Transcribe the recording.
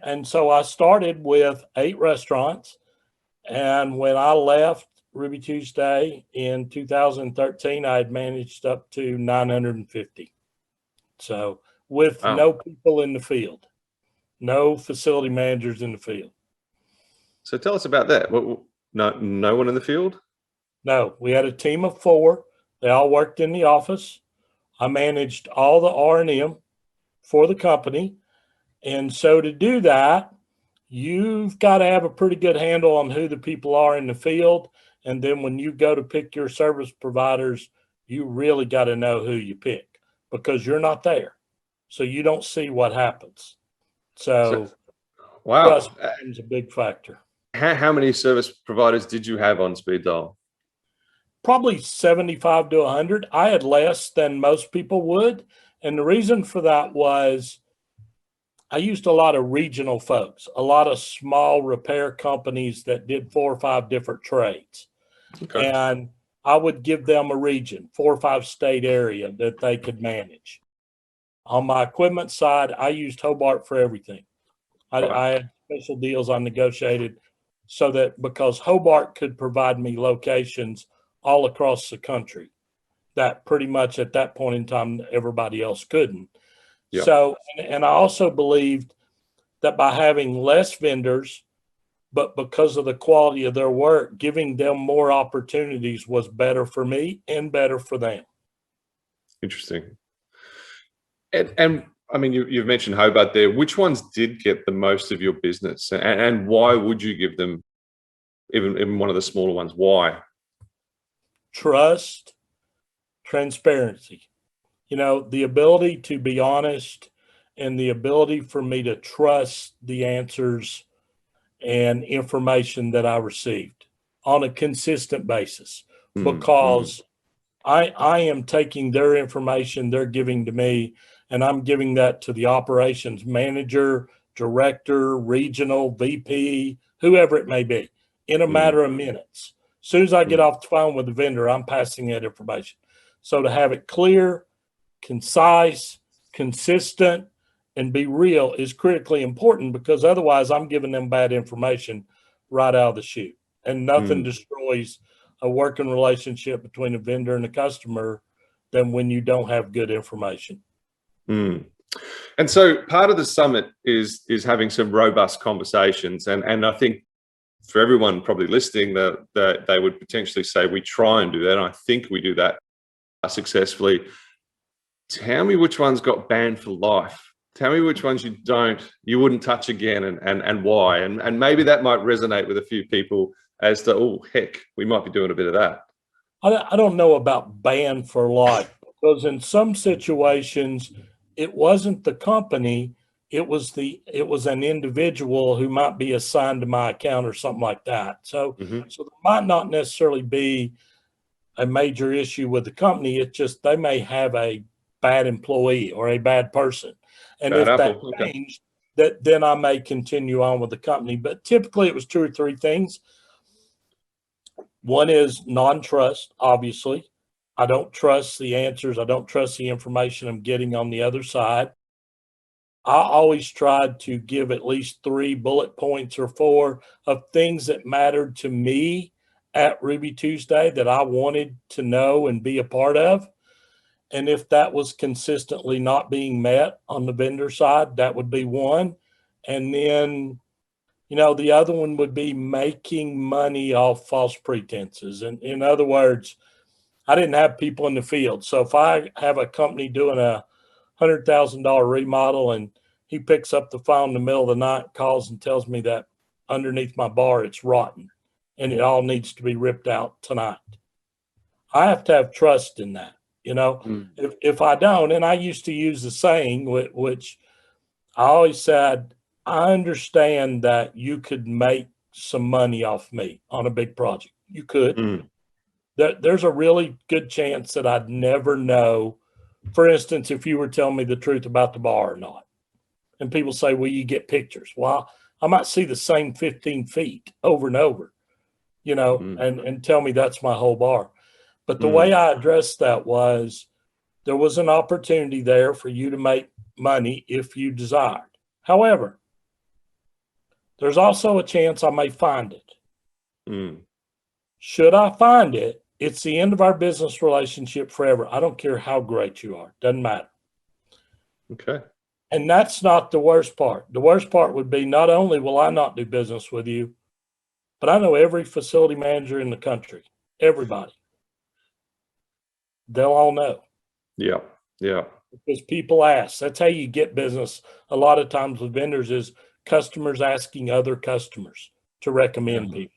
And so I started with 8 restaurants. And when I left Ruby Tuesday in 2013, I had managed up to 950. So with Wow. no people in the field, no facility managers in the field. So tell us about that. No one in the field? No, we had a team of 4. They all worked in the office. I managed all the R&M for the company. And so to do that, you've got to have a pretty good handle on who the people are in the field. And then when you go to pick your service providers, you really got to know who you pick because you're not there. So you don't see what happens. So wow. Trust is a big factor. How many service providers did you have on speed dial? Probably 75 to 100. I had less than most people would. And the reason for that was I used a lot of regional folks, a lot of small repair companies that did 4 or 5 different trades. Okay. And I would give them a region, 4 or 5 state area that they could manage. On my equipment side, I used Hobart for everything. I had special deals I negotiated so that because Hobart could provide me locations all across the country that pretty much at that point in time, everybody else couldn't. Yeah. So, and I also believed that by having less vendors, but because of the quality of their work, giving them more opportunities was better for me and better for them. Interesting. And I mean, you've mentioned Hobart there. Which ones did get the most of your business, and why would you give them even one of the smaller ones? Why? Trust, transparency. You know, the ability to be honest and the ability for me to trust the answers and information that I received on a consistent basis because I am taking their information they're giving to me and I'm giving that to the operations manager, director, regional, VP, whoever it may be, in a matter of minutes. As soon as I get off the phone with the vendor, I'm passing that information. So to have it clear, concise, consistent, and be real is critically important because otherwise I'm giving them bad information right out of the chute. And nothing destroys a working relationship between a vendor and a customer than when you don't have good information. And so part of the summit is having some robust conversations. And I think for everyone probably listening, that they would potentially say we try and do that. And I think we do that successfully. Tell me which ones got banned for life. Tell me which ones you wouldn't touch again and why. And maybe that might resonate with a few people as to, oh, heck, we might be doing a bit of that. I don't know about banned for life because in some situations, it wasn't the company, it was an individual who might be assigned to my account or something like that. So there might not necessarily be a major issue with the company. It's just they may have a bad employee or a bad person. And if that changed, then I may continue on with the company. But typically it was 2 or 3 things. One is non-trust, obviously. I don't trust the answers. I don't trust the information I'm getting on the other side. I always tried to give at least 3 bullet points or 4 of things that mattered to me at Ruby Tuesday that I wanted to know and be a part of. And if that was consistently not being met on the vendor side, that would be one. And then, you know, the other one would be making money off false pretenses. And in other words, I didn't have people in the field. So if I have a company doing a $100,000 remodel and he picks up the phone in the middle of the night, calls and tells me that underneath my bar, it's rotten and it all needs to be ripped out tonight. I have to have trust in that. You know, if I don't, and I used to use the saying, which I always said, I understand that you could make some money off me on a big project. You could. There's a really good chance that I'd never know, for instance, if you were telling me the truth about the bar or not. And people say, well, you get pictures. Well, I might see the same 15 feet over and over, you know, and tell me that's my whole bar. But the way I addressed that was there was an opportunity there for you to make money if you desired. However, There's also a chance I may find it. Mm. Should I find it, it's the end of our business relationship forever. I don't care how great you are. Doesn't matter. Okay. And that's not the worst part. The worst part would be not only will I not do business with you, but I know every facility manager in the country, everybody. They'll all know Yeah. Yeah. because people ask. That's how you get business a lot of times with vendors is customers asking other customers to recommend people.